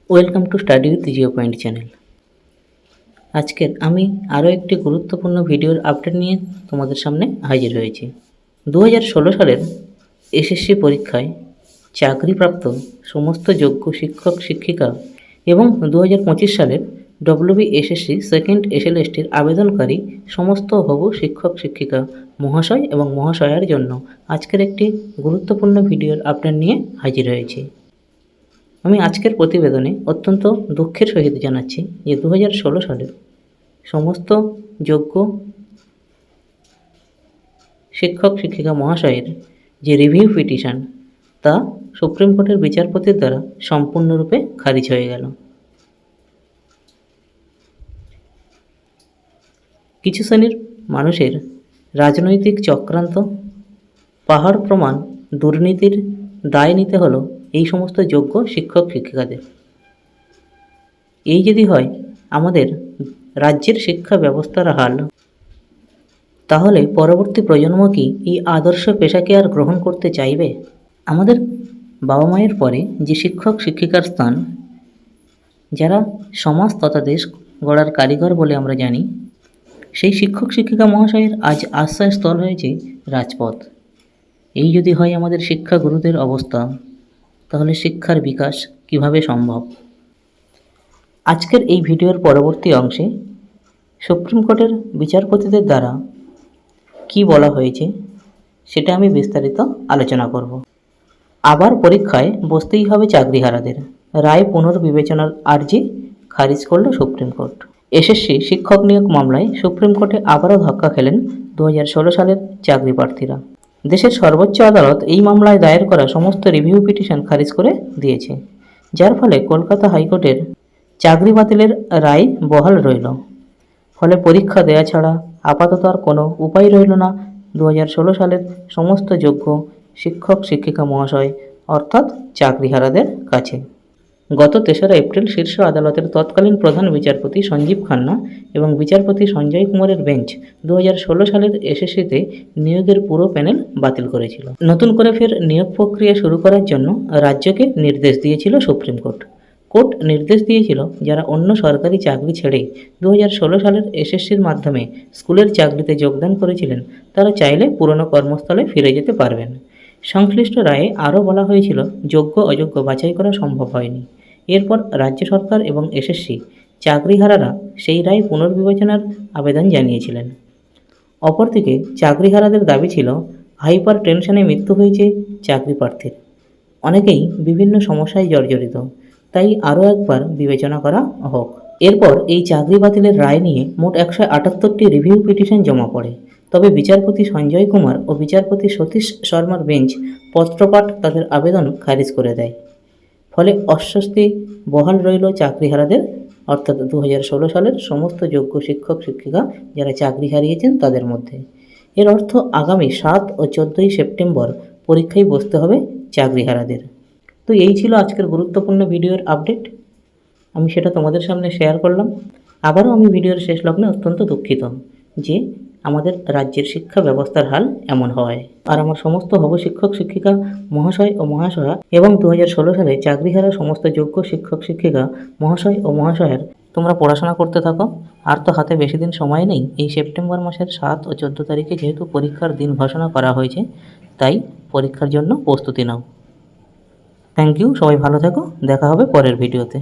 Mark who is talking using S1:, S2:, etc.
S1: Welcome to study with Jio point channel. আজকের আমি আরও একটি গুরুত্বপূর্ণ ভিডিওর আপডেট নিয়ে তোমাদের সামনে হাজির হয়েছি। 2016 সালের এসএসসি পরীক্ষায় চাকরিপ্রাপ্ত সমস্ত যোগ্য শিক্ষক শিক্ষিকা এবং 2025 সালের WBSSC সেকেন্ড SLSTর আবেদনকারী সমস্ত হবু শিক্ষক শিক্ষিকা মহাশয় এবং মহাশয়ার জন্য আজকের একটি গুরুত্বপূর্ণ ভিডিওর আপডেট নিয়ে হাজির হয়েছি। আমি আজকের প্রতিবেদনে অত্যন্ত দুঃখের সহিত জানাচ্ছি যে 2016 সালের সমস্ত যোগ্য শিক্ষক শিক্ষিকা মহাশয়ের যে রিভিউ পিটিশন তা সুপ্রিম কোর্টের বিচারপতির দ্বারা সম্পূর্ণরূপে খারিজ হয়ে গেল। কিছু শ্রেণীর মানুষের রাজনৈতিক চক্রান্ত, পাহাড় প্রমাণ দুর্নীতির দায় নিতে হলো এই সমস্ত যোগ্য শিক্ষক শিক্ষিকাদের। এই যদি হয় আমাদের রাজ্যের শিক্ষা ব্যবস্থার হাল, তাহলে পরবর্তী প্রজন্ম কি এই আদর্শ পেশাকে আর গ্রহণ করতে চাইবে? আমাদের বাবা মায়ের পরে যে শিক্ষক শিক্ষিকার স্থান, যারা সমাজ তথা দেশ গড়ার কারিগর বলে আমরা জানি, সেই শিক্ষক শিক্ষিকা মহাশয়ের আজ আশ্রয়স্থল হয়েছে রাজপথ। এই যদি হয় আমাদের শিক্ষা গুরুদের অবস্থা, তাহলে শিক্ষার বিকাশ কিভাবে সম্ভব? আজকের এই ভিডিওর পরবর্তী অংশে সুপ্রিম কোর্টের বিচারপতিদের দ্বারা কি বলা হয়েছে সেটা আমি বিস্তারিত আলোচনা করব। আবার পরীক্ষায় বসতেই হবে চাকরিহারাদের, রায় পুনর্বিবেচনার আর্জি খারিজ করল সুপ্রিম কোর্ট। এসএসসি শিক্ষক নিয়োগ মামলায় সুপ্রিম কোর্টে আবারও ধাক্কা খেলেন 2016 সালের চাকরি প্রার্থীরা। দেশের সর্বোচ্চ আদালত এই মামলায় দায়ের করা সমস্ত রিভিউ পিটিশন খারিজ করে দিয়েছে, যার ফলে কলকাতা হাইকোর্টের চাকরি বাতিলের রায় বহাল রইল। ফলে পরীক্ষা দেয়া ছাড়া আপাতত আর কোনো উপায় রইল না 2016 সালের সমস্ত যোগ্য শিক্ষক শিক্ষিকা মহাশয় অর্থাৎ চাকরিহারাদের কাছে। গত 3রা এপ্রিল শীর্ষ আদালতের তৎকালীন প্রধান বিচারপতি সঞ্জীব খান্না এবং বিচারপতি সঞ্জয় কুমারের বেঞ্চ 2016 সালের এসএসসিতে নিয়োগের পুরো প্যানেল বাতিল করেছিল। নতুন করে ফের নিয়োগ প্রক্রিয়া শুরু করার জন্য রাজ্যকে নির্দেশ দিয়েছিল সুপ্রিম কোর্ট। কোর্ট নির্দেশ দিয়েছিল যারা অন্য সরকারি চাকরি ছেড়ে 2016 সালের এসএসসির মাধ্যমে স্কুলের চাকরিতে যোগদান করেছিলেন তারা চাইলে পুরনো কর্মস্থলে ফিরে যেতে পারবেন। সংশ্লিষ্ট রায়ে আরও বলা হয়েছিল যোগ্য অযোগ্য বাছাই করা সম্ভব হয়নি। এরপর রাজ্য সরকার এবং এসএসসি চাকরিহারারা সেই রায় পুনর্বিবেচনার আবেদন জানিয়েছিলেন। অপরদিকে চাকরিহারাদের দাবি ছিল হাইপার টেনশনে মৃত্যু হয়েছে চাকরি প্রার্থীর, অনেকেই বিভিন্ন সমস্যায় জর্জরিত, তাই আরও একবার বিবেচনা করা হোক। এরপর এই চাকরি বাতিলের রায় নিয়ে মোট 178টি রিভিউ পিটিশন জমা পড়ে। তবে বিচারপতি সঞ্জয় কুমার ও বিচারপতি সতীশ শর্মার বেঞ্চ পত্রপাঠ তাদের আবেদন খারিজ করে দেয়। ফলে অস্বস্তি বহাল রইল চাকরিহারাদের, অর্থাৎ 2016 সালের সমস্ত যোগ্য শিক্ষক শিক্ষিকা যারা চাকরি হারিয়েছেন তাদের মধ্যে। এর অর্থ আগামী 7 ও 14ই সেপ্টেম্বর পরীক্ষায় বসতে হবে চাকরিহারাদের। তো এই ছিল আজকের গুরুত্বপূর্ণ ভিডিওর আপডেট, আমি সেটা তোমাদের সামনে শেয়ার করলাম। আবারও আমি ভিডিওর শেষ লগ্নে অত্যন্ত দুঃখিত যে আমাদের রাজ্যের শিক্ষা ব্যবস্থার হাল এমন হয়। আর আমার সমস্ত হবু শিক্ষক শিক্ষিকা মহাশয় ও মহাশয়া এবং 2016 সালে চাকরিহারা সমস্ত যোগ্য শিক্ষক শিক্ষিকা মহাশয় ও মহাশয়ের, তোমরা পড়াশোনা করতে থাকো। আর তো হাতে বেশি দিন সময় নেই। এই সেপ্টেম্বর মাসের 7 ও 14 তারিখে যেহেতু পরীক্ষার দিন ঘোষণা করা হয়েছে, তাই পরীক্ষার জন্য প্রস্তুতি নাও। থ্যাংক ইউ, সবাই ভালো থেকো, দেখা হবে পরের ভিডিওতে।